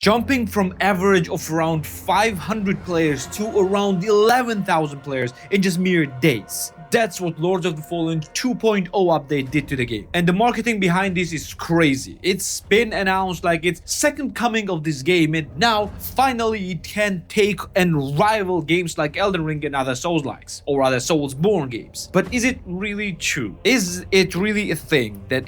jumping from average of around 500 players to around 11,000 players in just mere days. That's what Lords of the Fallen 2.0 update did to the game. And the marketing behind this is crazy. It's been announced like it's second coming of this game, and now finally it can take and rival games like Elden Ring and other Souls-likes, or other Soulsborne games. But is it really true? Is it really a thing that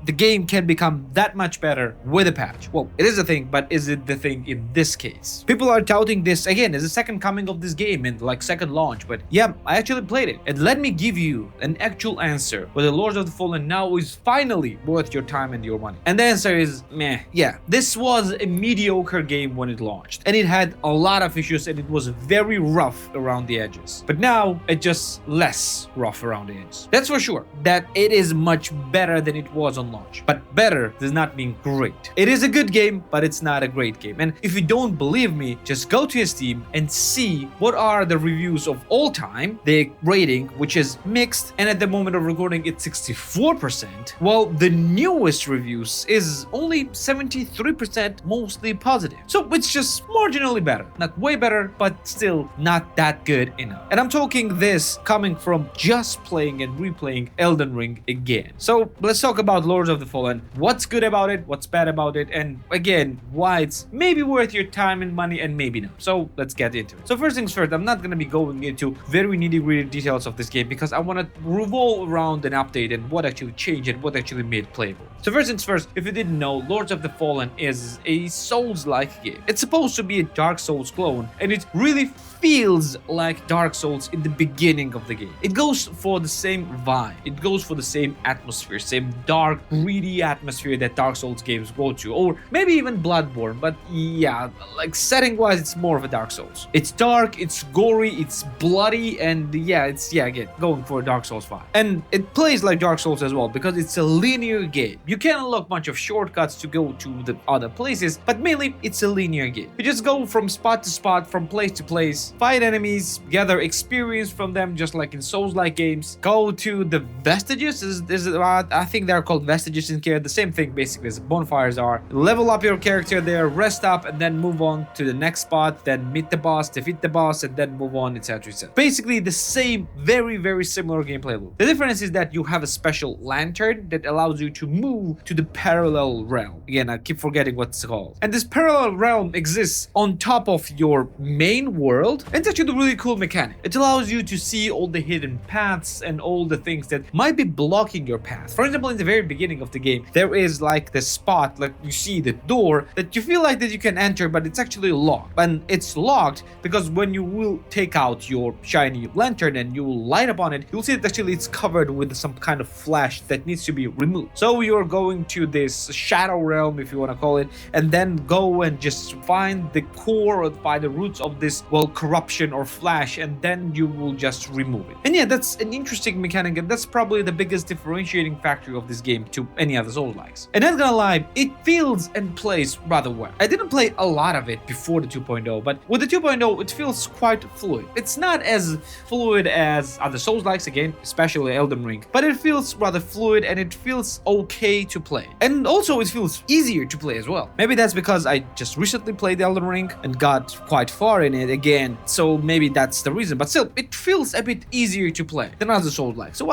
the game can become that much better with a patch? Well, it is a thing, but is it the thing in this case? People are touting this again as a second coming of this game and like second launch, but yeah, I actually played it. And let me give you an actual answer whether Lords of the Fallen now is finally worth your time and your money. And the answer is meh. Yeah, this was a mediocre game when it launched, and it had a lot of issues and it was very rough around the edges. But now it's just less rough around the edges. That's for sure, that it is much better than it was on launch. But better does not mean great. It is a good game, but it's not a great game. And if you don't believe me, just go to Steam and see what are the reviews of all time, the rating, which is mixed, and at the moment of recording it's 64%, while the newest reviews is only 73% mostly positive. So it's just marginally better. Not way better, but still not that good enough. And I'm talking this coming from just playing and replaying Elden Ring again. So let's talk about Lords of the Fallen. What's good about it, what's bad about it, and again, why it's maybe worth your time and money and maybe not. So let's get into it. So first things first, I'm not gonna be going into very nitty-gritty details of this game because I want to revolve around an update and what actually changed and what actually made it playable. So first things first, if you didn't know, Lords of the Fallen is a Souls-like game. It's supposed to be a Dark Souls clone, and it really feels like Dark Souls in the beginning of the game. It goes for the same vibe, it goes for the same atmosphere, same dark, greedy atmosphere that Dark Souls games go to, or maybe even Bloodborne, but yeah, like setting-wise, it's more of a Dark Souls. It's dark, it's gory, it's bloody, and yeah, again, going for a Dark Souls vibe. And it plays like Dark Souls as well, because it's a linear game. You can unlock a bunch of shortcuts to go to the other places, but mainly, it's a linear game. You just go from spot to spot, from place to place, fight enemies, gather experience from them, just like in Souls-like games. Go to the vestiges. I think they're called vestiges in here. The same thing basically as bonfires are. Level up your character there, rest up, and then move on to the next spot. Then meet the boss, defeat the boss, and then move on, etc. etc. Basically the same, very similar gameplay loop. The difference is that you have a special lantern that allows you to move to the parallel realm. Again, I keep forgetting what it's called. And this parallel realm exists on top of your main world. And it's actually a really cool mechanic. It allows you to see all the hidden paths and all the things that might be blocking your path. For example, in the very beginning of the game, there is like the spot, like you see the door that you feel like that you can enter, but it's actually locked. And it's locked because when you will take out your shiny lantern and you will light upon it, you'll see that actually it's covered with some kind of flash that needs to be removed. So you're going to this shadow realm, if you want to call it, and then go and just find the core or find the roots of this, well, corruption or flash, and then you will just remove it. And yeah, that's an interesting mechanic, and that's probably the biggest differentiating factor of this game to any other Souls-likes. And not gonna lie, it feels and plays rather well. I didn't play a lot of it before the 2.0, but with the 2.0, it feels quite fluid. It's not as fluid as other Souls-likes, again, especially Elden Ring, but it feels rather fluid and it feels okay to play. And also it feels easier to play as well. Maybe that's because I just recently played Elden Ring and got quite far in it again, so maybe that's the reason, but still, it feels a bit easier to play than other Souls-like. So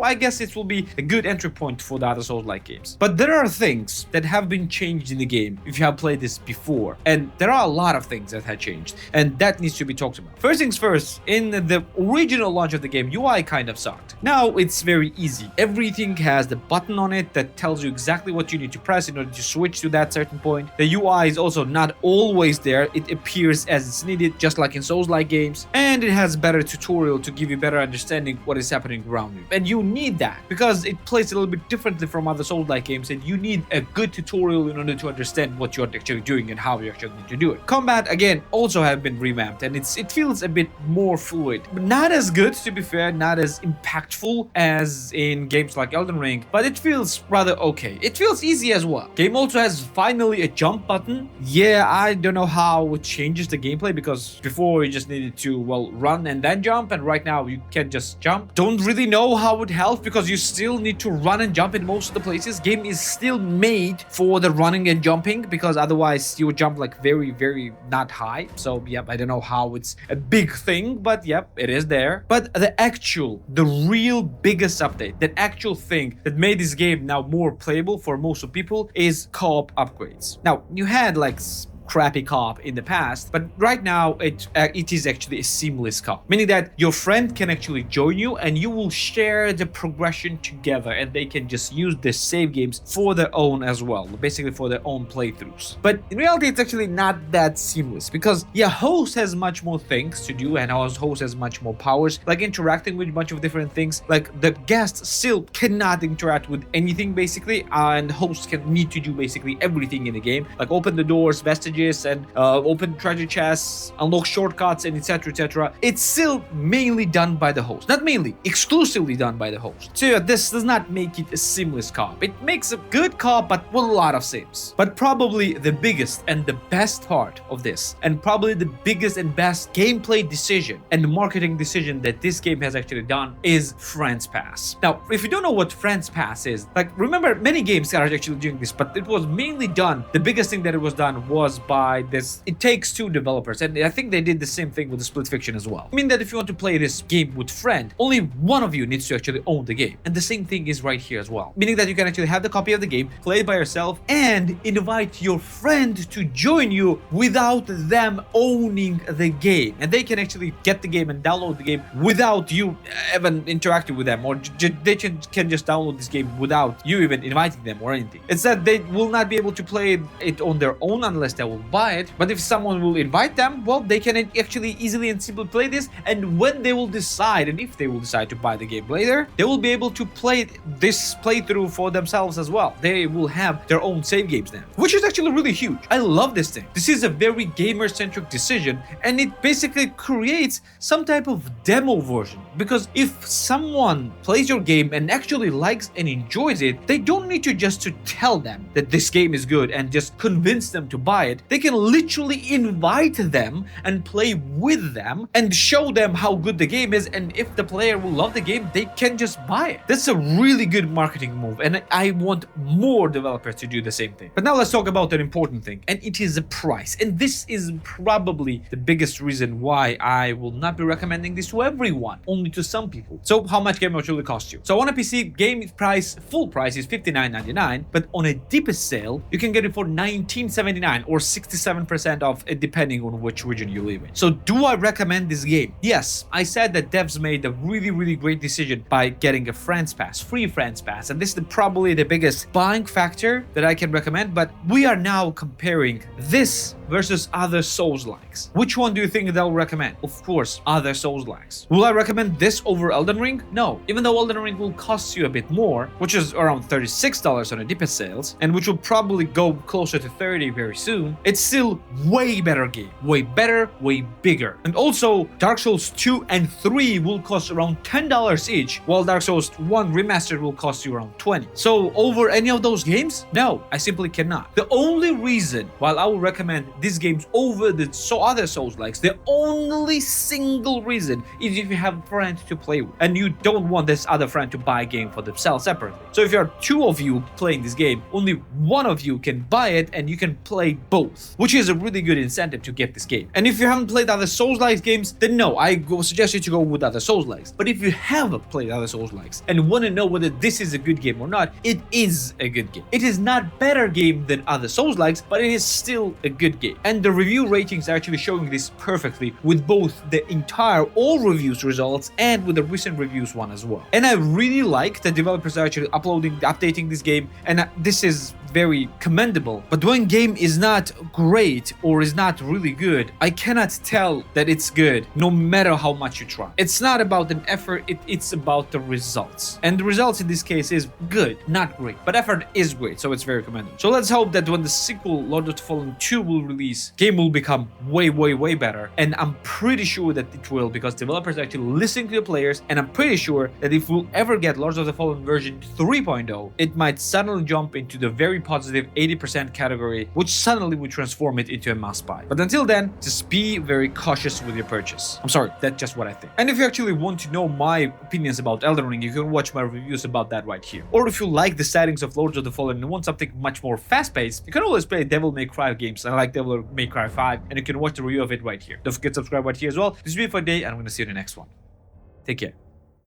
I guess it will be a good entry point for the other Souls-like games. But there are things that have been changed in the game if you have played this before, and there are a lot of things that have changed, and that needs to be talked about. First things first, in the original launch of the game, UI kind of sucked. Now it's very easy. Everything has the button on it that tells you exactly what you need to press in order to switch to that certain point. The UI is also not always there. It appears as it's needed, just like in Souls-like games, and it has better tutorial to give you better understanding what is happening around you. And you need that because it plays a little bit differently from other Souls-like games, and you need a good tutorial in order to understand what you're actually doing and how you actually need to do it. Combat, again, also have been revamped, and it feels a bit more fluid, but not as good, to be fair, not as impactful as in games like Elden Ring, but it feels rather okay. It feels easy as well. Game also has finally a jump button. Yeah, I don't know how it changes the gameplay, because before before you just needed to, well, run and then jump, and right now you can just jump. Don't really know how it helps because you still need to run and jump in most of the places. Game is still made for the running and jumping because otherwise you would jump like very not high. So yep, I don't know how it's a big thing, but yep, it is there. But the real biggest update, that actual thing that made this game now more playable for most of people is co-op upgrades. Now, you had like crappy co-op in the past, but right now it is actually a seamless co-op, meaning that your friend can actually join you and you will share the progression together, and they can just use the save games for their own as well, basically for their own playthroughs. But in reality, it's actually not that seamless because yeah, host has much more things to do, and our host has much more powers, like interacting with a bunch of different things. Like the guest still cannot interact with anything basically, and hosts can need to do basically everything in the game, like open the doors, vestiges, and open treasure chests, unlock shortcuts, and etc. It's still mainly done by the host. Not mainly, exclusively done by the host. So yeah, this does not make it a seamless co-op. It makes a good co-op, but with a lot of saves. But probably the biggest and the best part of this, and probably the biggest and best gameplay decision and marketing decision that this game has actually done, is Friends Pass. Now, if you don't know what Friends Pass is, like, remember, many games are actually doing this, but it was mainly done, the biggest thing that it was done was by this It Takes Two developers, and I think they did the same thing with the Split Fiction as well. I mean that if you want to play this game with friend, only one of you needs to actually own the game, and the same thing is right here as well, meaning that you can actually have the copy of the game, play it by yourself, and invite your friend to join you without them owning the game, and they can actually get the game and download the game without you even interacting with them, or they can just download this game without you even inviting them or anything. It's that they will not be able to play it on their own unless they will buy it, but if someone will invite them, well, they can actually easily and simply play this, and when they will decide, and if they will decide to buy the game later, they will be able to play this playthrough for themselves as well. They will have their own save games now, which is actually really huge. I love this thing. This is a very gamer-centric decision, and it basically creates some type of demo version, because if someone plays your game and actually likes and enjoys it, they don't need to just to tell them that this game is good and just convince them to buy it. They can literally invite them and play with them and show them how good the game is, and if the player will love the game, they can just buy it. That's a really good marketing move, and I want more developers to do the same thing. But now let's talk about an important thing, and it is the price. And this is probably the biggest reason why I will not be recommending this to everyone, only to some people. So how much game actually cost you? So on a PC, game price, full price is $59.99, but on a deepest sale, you can get it for $19.79 or 67% off, depending on which region you live in. So do I recommend this game? Yes, I said that devs made a really great decision by getting a Friends Pass, free Friends Pass, and this is probably the biggest buying factor that I can recommend. But we are now comparing this versus other Soulslikes. Which one do you think they'll recommend? Of course, other Soulslikes. Will I recommend this over Elden Ring? No. Even though Elden Ring will cost you a bit more, which is around $36 on a deepest sales, and which will probably go closer to $30 very soon, it's still way better game. Way better, way bigger. And also, Dark Souls 2 and 3 will cost around $10 each, while Dark Souls 1 Remastered will cost you around $20. So over any of those games? No, I simply cannot. The only reason why I will recommend these games over the other Souls-likes, the only single reason is if you have a friend to play with, and you don't want this other friend to buy a game for themselves separately. So if you are two of you playing this game, only one of you can buy it, and you can play both, which is a really good incentive to get this game. And if you haven't played other Souls-like games, then no, I suggest you to go with other Souls-likes. But if you have played other Souls-likes and want to know whether this is a good game or not, it is a good game. It is not better game than other Souls-likes, but it is still a good game. And the review ratings are actually showing this perfectly with both the entire all reviews results and with the recent reviews one as well. And I really like that developers are actually updating this game, and this is very commendable. But when game is not great or is not really good, I cannot tell that it's good no matter how much you try. It's not about an effort, it's about the results. And the results in this case is good, not great. But effort is great, so it's very commendable. So let's hope that when the sequel, Lord of the Fallen 2, will release, game will become way better. And I'm pretty sure that it will, because developers are actually listening to the players, and I'm pretty sure that if we'll ever get Lord of the Fallen version 3.0, it might suddenly jump into the very very positive 80% category, which suddenly would transform it into a must buy. But until then, just be very cautious with your purchase. I'm sorry, that's just what I think. And if you actually want to know my opinions about Elden Ring, you can watch my reviews about that right here. Or if you like the settings of Lords of the Fallen and want something much more fast-paced, you can always play Devil May Cry games. I like Devil May Cry 5, and you can watch the review of it right here. Don't forget to subscribe right here as well. This will be for today, and I'm gonna see you in the next one. Take care.